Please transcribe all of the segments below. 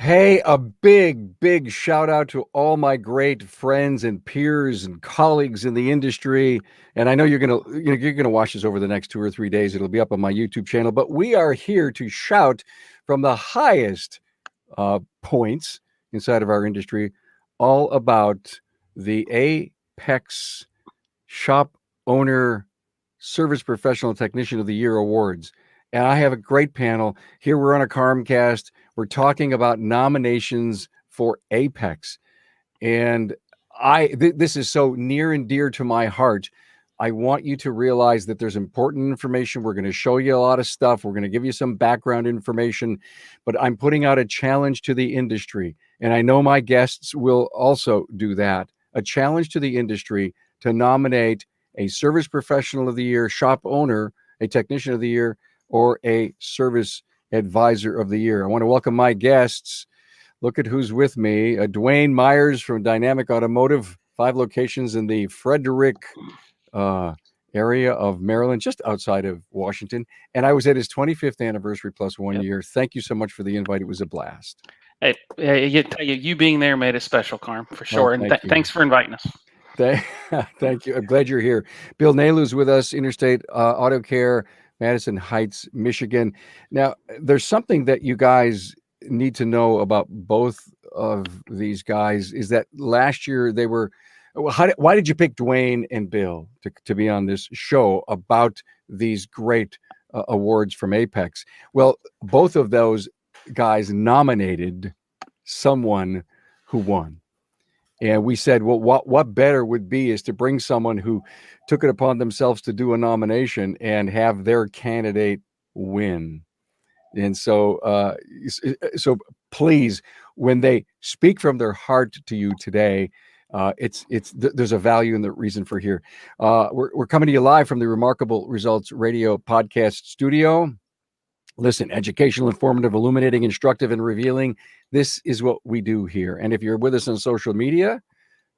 Hey, a big shout out to all my great friends and peers and colleagues in the industry. And I know you're gonna watch this over the next 2 or 3 days. It'll be up on my YouTube channel. But we are here to shout from the highest points inside of our industry, all about the AAPEX Shop Owner Service Professional Technician of the Year Awards. And I have a great panel. Here we're on a CarmCast. We're talking about nominations for AAPEX. And this is so near and dear to my heart. I want you to realize that there's important information. We're going to show you a lot of stuff. We're going to give you some background information, but I'm putting out a challenge to the industry. And I know my guests will also do that. A challenge to the industry to nominate a Service Professional of the Year, Shop Owner, a Technician of the Year, or a Service Advisor of the Year. I want to welcome my guests. Look at who's with me. Dwayne Myers from Dynamic Automotive, 5 locations in the Frederick area of Maryland, just outside of Washington. And I was at his 25th anniversary plus 1 year. Thank you so much for the invite. It was a blast. Hey, you being there made it special, Carm, for sure. And thanks for inviting us. Thank you. I'm glad you're here. Bill Nalu's with us, Interstate Auto Care, Madison Heights, Michigan. Now, there's something that you guys need to know about both of these guys is that last year they were, why did you pick Dwayne and Bill to be on this show about these great awards from AAPEX? Well, both of those guys nominated someone who won. And we said, well, what better would be is to bring someone who took it upon themselves to do a nomination and have their candidate win. And so, so please, when they speak from their heart to you today, there's a value in the reason for here. We're coming to you live from the Remarkable Results Radio podcast studio. Listen, educational, informative, illuminating, instructive, and revealing. This is what we do here. And if you're with us on social media,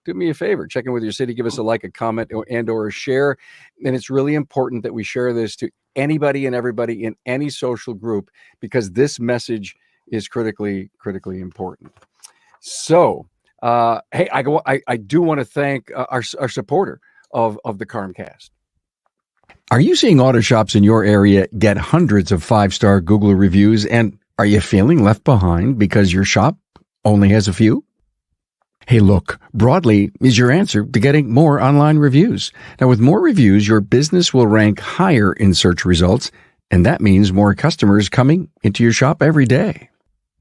do me a favor, check in with your city, give us a like, a comment, or a share. And it's really important that we share this to anybody and everybody in any social group, because this message is critically important. So, hey, I do want to thank our supporter of the CarmCast. Are you seeing auto shops in your area get hundreds of 5-star Google reviews, and are you feeling left behind because your shop only has a few? Hey, look, Broadly is your answer to getting more online reviews. Now, with more reviews, your business will rank higher in search results, and that means more customers coming into your shop every day.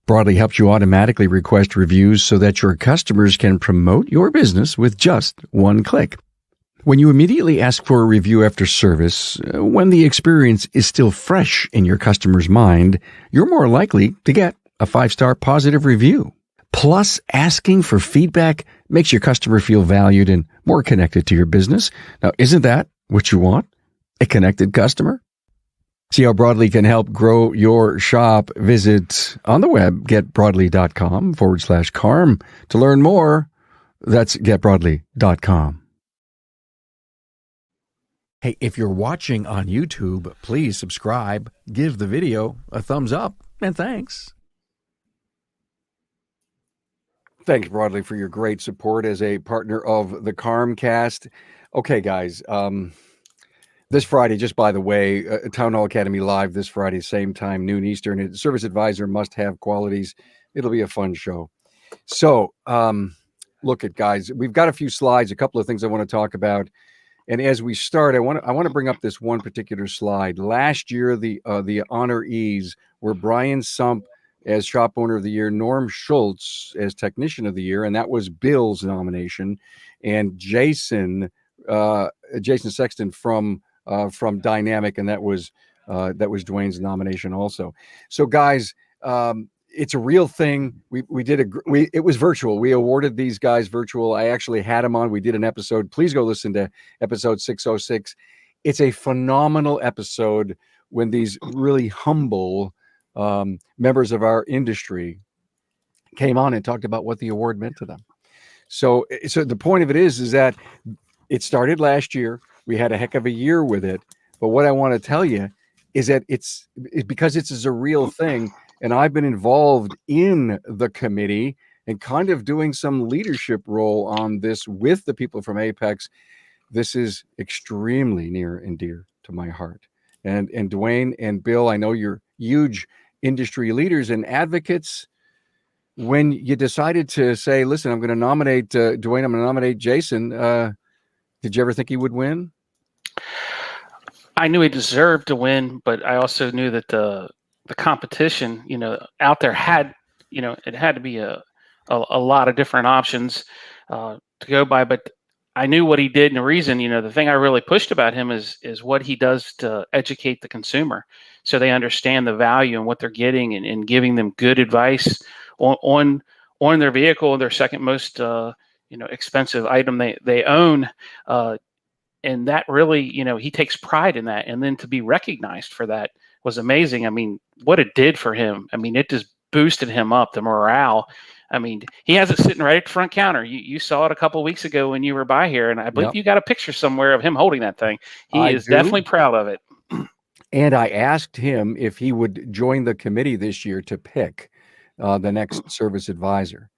Broadly helps you automatically request reviews so that your customers can promote your business with just one click. When you immediately ask for a review after service, when the experience is still fresh in your customer's mind, you're more likely to get a 5-star positive review. Plus, asking for feedback makes your customer feel valued and more connected to your business. Now, isn't that what you want? A connected customer? See how Broadly can help grow your shop. Visit on the web, getbroadly.com/carm to learn more. That's getbroadly.com. Hey, if you're watching on YouTube, please subscribe, give the video a thumbs up, and thanks. Thanks, Broadly, for your great support as a partner of the CarmCast. Okay, guys, this Friday, just by the way, Town Hall Academy Live this Friday, same time, noon Eastern. Service Advisor must-have qualities. It'll be a fun show. So, look at guys, we've got a few slides, a couple of things I want to talk about. And as we start, I want to bring up this one particular slide. Last year, the honorees were Brian Sump as Shop Owner of the Year, Norm Schultz as Technician of the Year, and that was Bill's nomination, and Jason Sexton from Dynamic, and that was Dwayne's nomination also. So, guys, it's a real thing. It was virtual. We awarded these guys virtual. I actually had them on. We did an episode. Please go listen to episode 606. It's a phenomenal episode when these really humble members of our industry came on and talked about what the award meant to them. So the point of it is that it started last year. We had a heck of a year with it. But what I want to tell you is that it's because it's a real thing. and I've been involved in the committee and kind of doing some leadership role on this with the people from AAPEX. This is extremely near and dear to my heart. And Dwayne and Bill, I know you're huge industry leaders and advocates. When you decided to say, listen, I'm going to nominate Dwayne, I'm going to nominate Jason, did you ever think he would win? I knew he deserved to win, but I also knew that the competition, out there had, it had to be a lot of different options to go by. But I knew what he did, and the reason, the thing I really pushed about him is what he does to educate the consumer, so they understand the value and what they're getting, and giving them good advice on their vehicle, their second most expensive item they own. And that really, he takes pride in that. And then to be recognized for that was amazing. I mean, what it did for him, I mean, it just boosted him up, the morale. I mean, he has it sitting right at the front counter. You saw it a couple of weeks ago when you were by here, and I believe you got a picture somewhere of him holding that thing. He is definitely proud of it. And I asked him if he would join the committee this year to pick the next service advisor,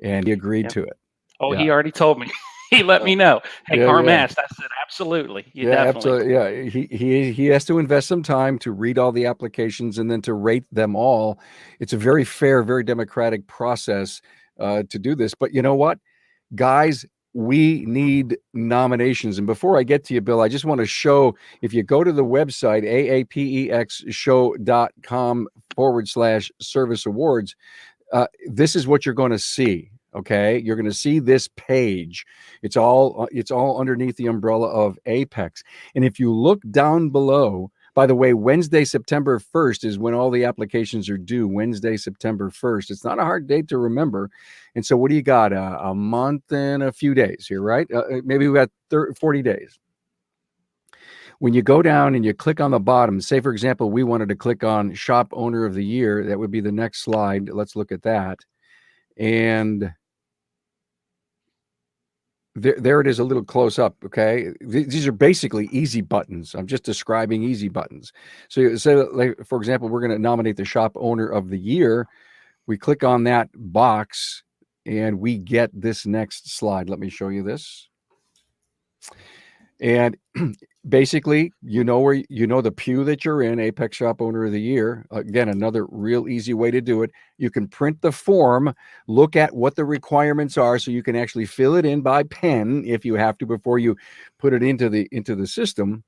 and he agreed to it. Oh, he already told me. He let me know. Hey, CarmCast. I said, absolutely. Absolutely. Yeah. He has to invest some time to read all the applications and then to rate them all. It's a very fair, very democratic process to do this. But you know what, guys, we need nominations. And before I get to you, Bill, I just want to show, if you go to the website, aapexshow.com/service awards, this is what you're going to see. Okay, you're going to see this page. It's all underneath the umbrella of AAPEX. And if you look down below, by the way, Wednesday, September 1st is when all the applications are due. Wednesday, September 1st. It's not a hard date to remember. And so what do you got? A month and a few days here, right? Maybe we got 40 days. When you go down and you click on the bottom, say, for example, we wanted to click on Shop Owner of the Year. That would be the next slide. Let's look at that. And there it is, a little close up. Okay, these are basically easy buttons. I'm just describing easy buttons. So you say, like, for example, we're going to nominate the Shop Owner of the Year. We click on that box and we get this next slide. Let me show you this. And basically, where the pew that you're in, AAPEX Shop Owner of the Year. Again, another real easy way to do it. You can print the form, look at what the requirements are, so you can actually fill it in by pen if you have to before you put it into the system.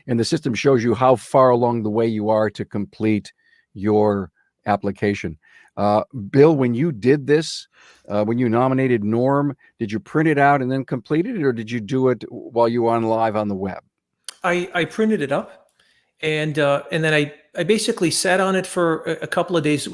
And the system shows you how far along the way you are to complete your application. Bill, when you did this, when you nominated Norm, did you print it out and then complete it, or did you do it while you were on live on the web? I printed it up, and then I basically sat on it for a couple of days.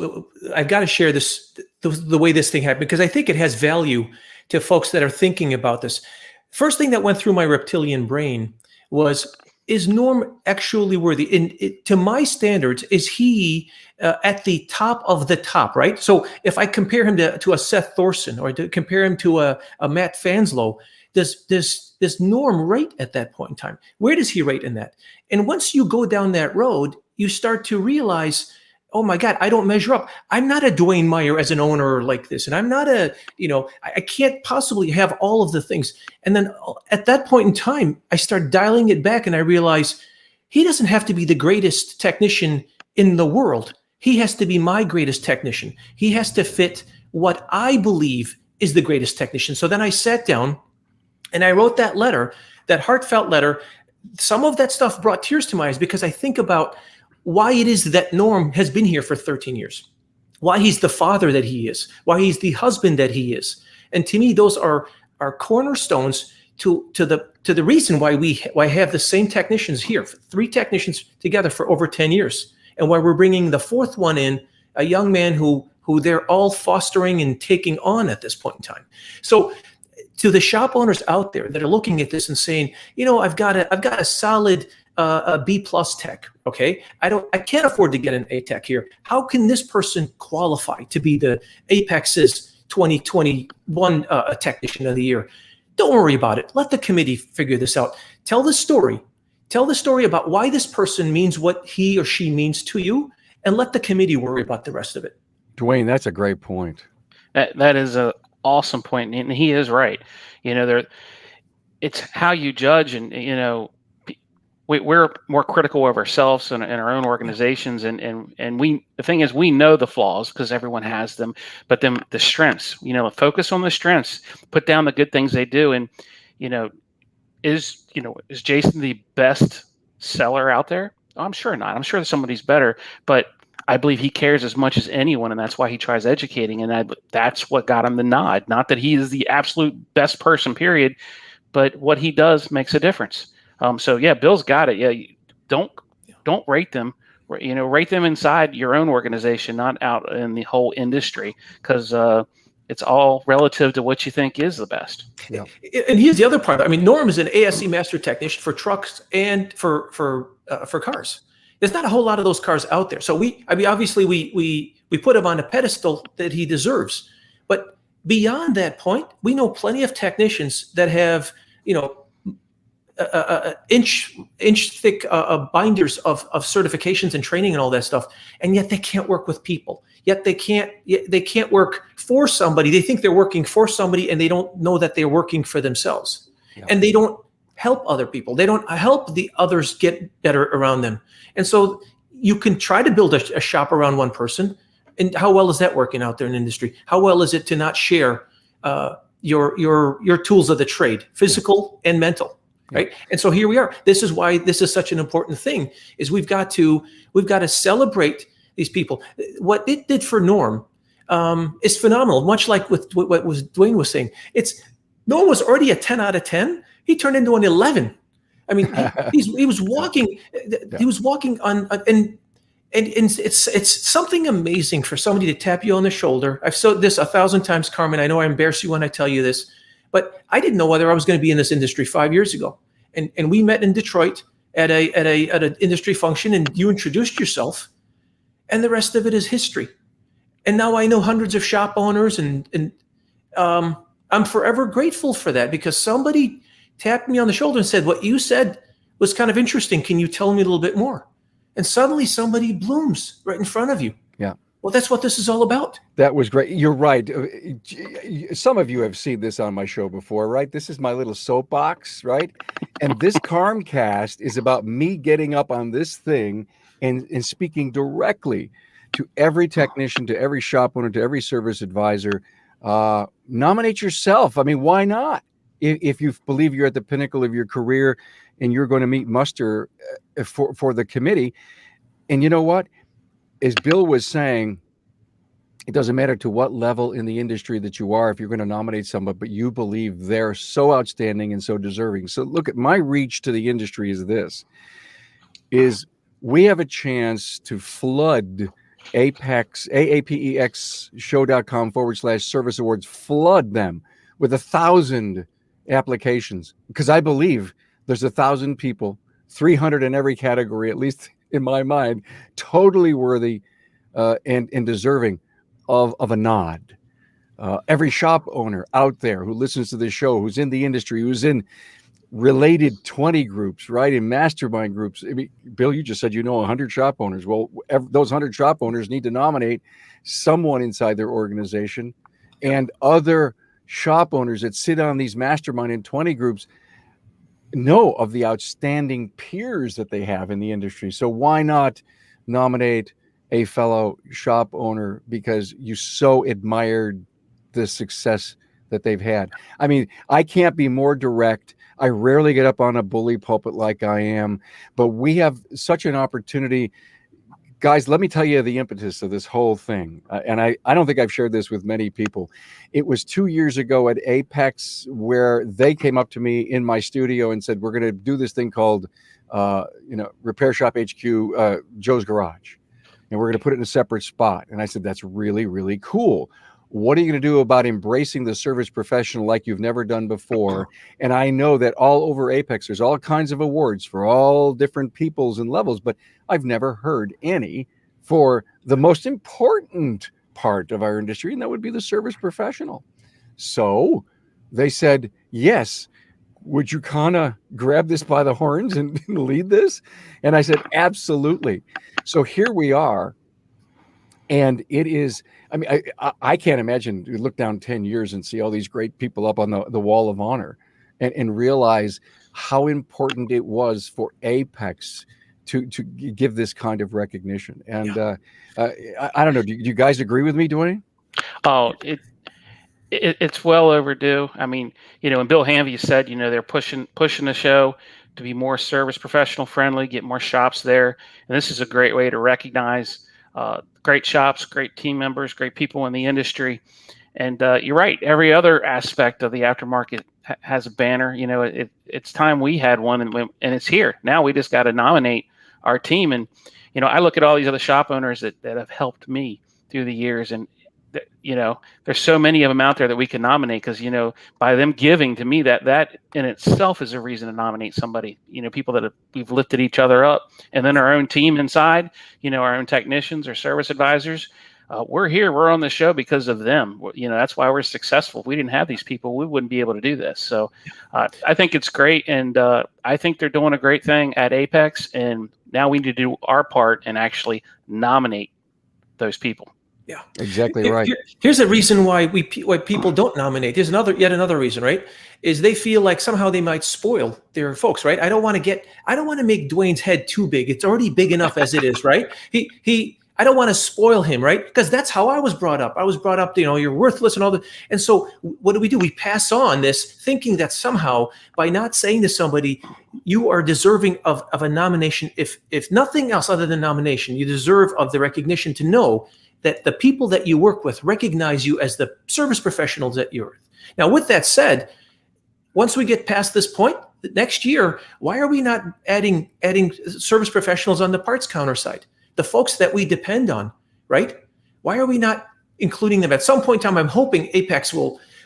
I've got to share this, the way this thing happened, because I think it has value to folks that are thinking about this. First thing that went through my reptilian brain was, is Norm actually worthy? To my standards, is he at the top of the top, right? So if I compare him to a Seth Thorson, or to compare him to a Matt Fanslow, does Norm rate at that point in time? Where does he rate in that? And once you go down that road, you start to realize, oh my God, I don't measure up. I'm not a Dwayne Myers as an owner like this. And I'm not I can't possibly have all of the things. And then at that point in time, I start dialing it back and I realize he doesn't have to be the greatest technician in the world. He has to be my greatest technician. He has to fit what I believe is the greatest technician. So then I sat down and I wrote that letter, that heartfelt letter. Some of that stuff brought tears to my eyes because I think about why it is that Norm has been here for 13 years, why he's the father that he is, why he's the husband that he is. And to me, those are cornerstones to the reason why I have the same technicians here, 3 technicians together for over 10 years. And why we're bringing the 4th one in, a young man who they're all fostering and taking on at this point in time. So to the shop owners out there that are looking at this and saying, I've got a solid a B+ tech. Okay, I can't afford to get an A tech here. How can this person qualify to be the AAPEX's 2021 Technician of the Year? Don't worry about it. Let the committee figure this out. Tell the story. Tell the story about why this person means what he or she means to you, and let the committee worry about the rest of it. Dwayne, that's a great point. That is a awesome point, and he is right. It's how you judge, and we're more critical of ourselves and our own organizations, and the thing is, we know the flaws because everyone has them, but then the strengths, focus on the strengths, put down the good things they do, and is Jason the best seller out there? I'm sure not. I'm sure somebody's better, but I believe he cares as much as anyone, and that's why he tries educating, and that's what got him the nod. Not that he is the absolute best person, period, but what he does makes a difference. So yeah, Bill's got it. Yeah, don't rate them. Rate them inside your own organization, not out in the whole industry, because it's all relative to what you think is the best. Yeah. And here's the other part. I mean, Norm is an ASE master technician for trucks and for cars. There's not a whole lot of those cars out there. So obviously we put him on a pedestal that he deserves. But beyond that point, we know plenty of technicians that have, inch thick binders of certifications and training and all that stuff, and yet they can't work with people. Yet they can't work for somebody. They think they're working for somebody, and they don't know that they're working for themselves. Yeah. And they don't help other people. They don't help the others get better around them. And so you can try to build a shop around one person. And how well is that working out there in the industry? How well is it to not share your tools of the trade, physical and mental, right? And so here we are. This is why this is such an important thing, is we've got to celebrate these people. What it did for Norm is phenomenal, much like with what Dwayne was saying. Norm was already a 10 out of 10. He turned into an 11. I mean, he was walking. He was walking on, and it's something amazing for somebody to tap you on the shoulder. I've said this 1,000 times, Carmen. I know I embarrass you when I tell you this, but I didn't know whether I was going to be in this industry 5 years ago. And we met in Detroit at an industry function, and you introduced yourself, and the rest of it is history. And now I know hundreds of shop owners, and I'm forever grateful for that, because somebody tapped me on the shoulder and said, "What you said was kind of interesting. Can you tell me a little bit more?" And suddenly somebody blooms right in front of you. Yeah. Well, that's what this is all about. That was great. You're right. Some of you have seen this on my show before, right? This is my little soapbox, right? And this CarmCast is about me getting up on this thing and speaking directly to every technician, to every shop owner, to every service advisor. Nominate yourself. I mean, why not? If you believe you're at the pinnacle of your career and you're going to meet muster for the committee. And you know what? As Bill was saying, it doesn't matter to what level in the industry that you are, if you're going to nominate somebody, but you believe they're so outstanding and so deserving. So look, at my reach to the industry is we have a chance to flood AAPEX show.com/service awards, flood them with 1,000 applications, because I believe there's 1,000 people, 300 in every category, at least in my mind, totally worthy and deserving of a nod. Every shop owner out there who listens to this show, who's in the industry, who's in related 20 groups, right, in mastermind groups. I mean, Bill, you just said 100 shop owners. Well, those 100 shop owners need to nominate someone inside their organization, and other shop owners that sit on these mastermind and 20 groups know of the outstanding peers that they have in the industry. So why not nominate a fellow shop owner because you so admired the success that they've had? I mean, I can't be more direct. I rarely get up on a bully pulpit like I am, but we have such an opportunity. Guys, let me tell you the impetus of this whole thing. And I don't think I've shared this with many people. It was 2 years ago at AAPEX where they came up to me in my studio and said, we're going to do this thing called, Repair Shop HQ, Joe's Garage. And we're going to put it in a separate spot. And I said, that's really, really cool. What are you going to do about embracing the service professional like you've never done before? And I know that all over AAPEX, there's all kinds of awards for all different peoples and levels, but I've never heard any for the most important part of our industry, and that would be the service professional. So they said, yes, would you kind of grab this by the horns and lead this? And I said, absolutely. So here we are. And it is, I mean, I can't imagine you look down 10 years and see all these great people up on the wall of honor and realize how important it was for AAPEX to give this kind of recognition. And I don't know, do you guys agree with me, Dwayne? Oh, it's well overdue. I mean, and Bill Hanvey said, they're pushing the show to be more service professional friendly, get more shops there. And this is a great way to recognize great shops, great team members, great people in the industry. And you're right. Every other aspect of the aftermarket has a banner. It's time we had one, and it's here. Now we just got to nominate our team. And, I look at all these other shop owners that have helped me through the years. And, there's so many of them out there that we can nominate because, by them giving to me, that in itself is a reason to nominate somebody, people that we've lifted each other up. And then our own team inside, our own technicians or service advisors, we're here, we're on the show because of them. That's why we're successful. If we didn't have these people, we wouldn't be able to do this. So I think it's great. And I think they're doing a great thing at AAPEX. And now we need to do our part and actually nominate those people. Yeah, exactly right. Here's a reason why people don't nominate. There's yet another reason, right? Is they feel like somehow they might spoil their folks, right? I don't want to make Dwayne's head too big. It's already big enough as it is, right? I don't want to spoil him, right? Because that's how I was brought up. I was brought up, you're worthless and all that. And so what do? We pass on this thinking that somehow by not saying to somebody, you are deserving of a nomination, if nothing else other than nomination, you deserve of the recognition to know that the people that you work with recognize you as the service professionals that you're. Now, with that said, once we get past this point, next year, why are we not adding service professionals on the parts counter side? The folks that we depend on, right? Why are we not including them? At some point in time, I'm hoping AAPEX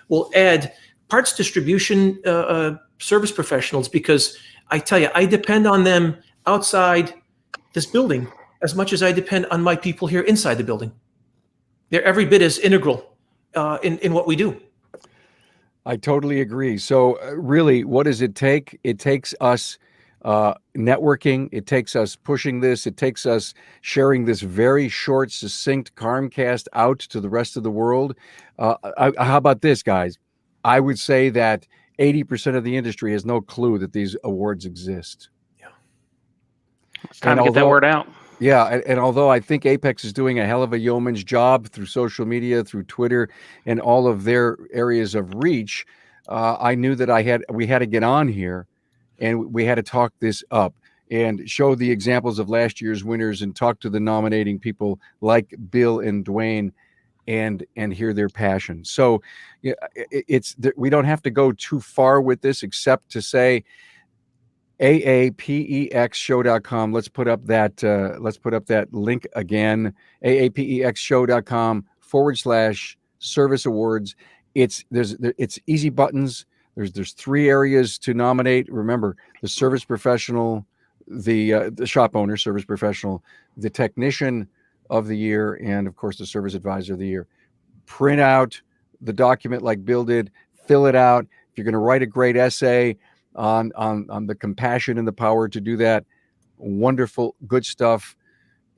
will add parts distribution service professionals, because I tell you, I depend on them outside this building as much as I depend on my people here inside the building. They're every bit as integral in what we do. I totally agree. So really, what does it take? It takes us networking. It takes us pushing this. It takes us sharing this very short, succinct CarmCast out to the rest of the world. How about this, guys? I would say that 80% of the industry has no clue that these awards exist. Yeah. It's time to get that word out. Yeah, and although I think AAPEX is doing a hell of a yeoman's job through social media, through Twitter, and all of their areas of reach, I knew that we had to get on here, and we had to talk this up and show the examples of last year's winners and talk to the nominating people like Bill and Dwayne, and hear their passion. So we don't have to go too far with this, except to say AAPEXshow.com. Let's put up that link again. AAPEXshow.com/service awards. It's easy buttons. There's 3 areas to nominate. Remember, the service professional, the shop owner, service professional, the technician of the year, and of course the service advisor of the year. Print out the document like Bill did, fill it out. If you're going to write a great essay on the compassion and the power to do that, wonderful, good stuff.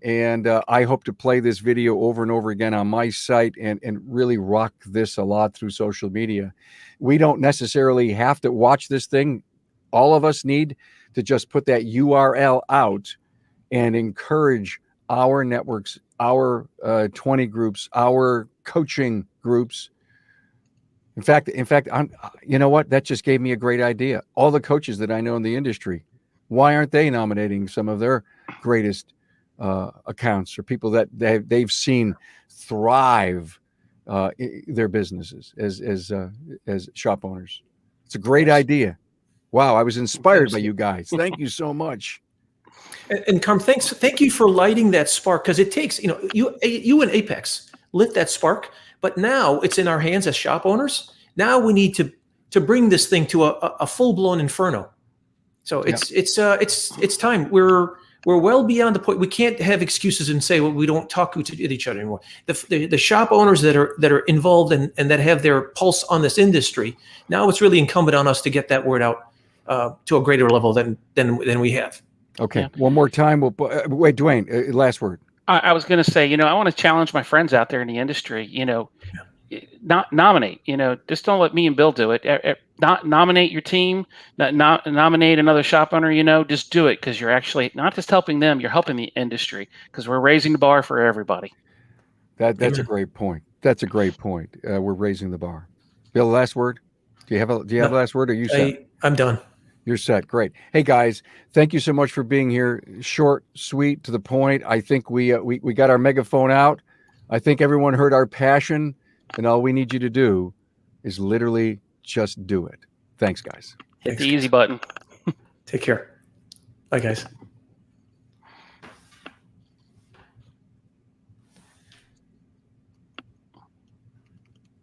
And I hope to play this video over and over again on my site and really rock this a lot through social media. We don't necessarily have to watch this thing. All of us need to just put that URL out and encourage our networks, our 20 groups, our coaching groups. In fact, you know what? That just gave me a great idea. All the coaches that I know in the industry, why aren't they nominating some of their greatest accounts or people that they've seen thrive their businesses as shop owners? It's a great idea. Wow, I was inspired by you guys. Thank you so much. And Carm, thank you for lighting that spark, because it takes, you and AAPEX lit that spark, but now it's in our hands as shop owners. Now we need to bring this thing to a full-blown inferno. So it's time. We're well beyond the point. We can't have excuses and say, well, we don't talk to each other anymore. The shop owners that are involved and that have their pulse on this industry, now it's really incumbent on us to get that word out to a greater level than we have. Okay. Yeah. One more time. Wait, Dwayne, last word. I was going to say, I want to challenge my friends out there in the industry. Not nominate. Just don't let me and Bill do it. Not nominate your team. Not nominate another shop owner. Just do it, because you're actually not just helping them. You're helping the industry, because we're raising the bar for everybody. That's a great point. That's a great point. We're raising the bar. Bill, last word. Do you have a last word? Or are you set? I'm done. You're set. Great. Hey guys, thank you so much for being here. Short, sweet, to the point. I think we got our megaphone out. I think everyone heard our passion, and all we need you to do is literally just do it. Thanks, guys. Hit the easy button. Take care. Bye, guys.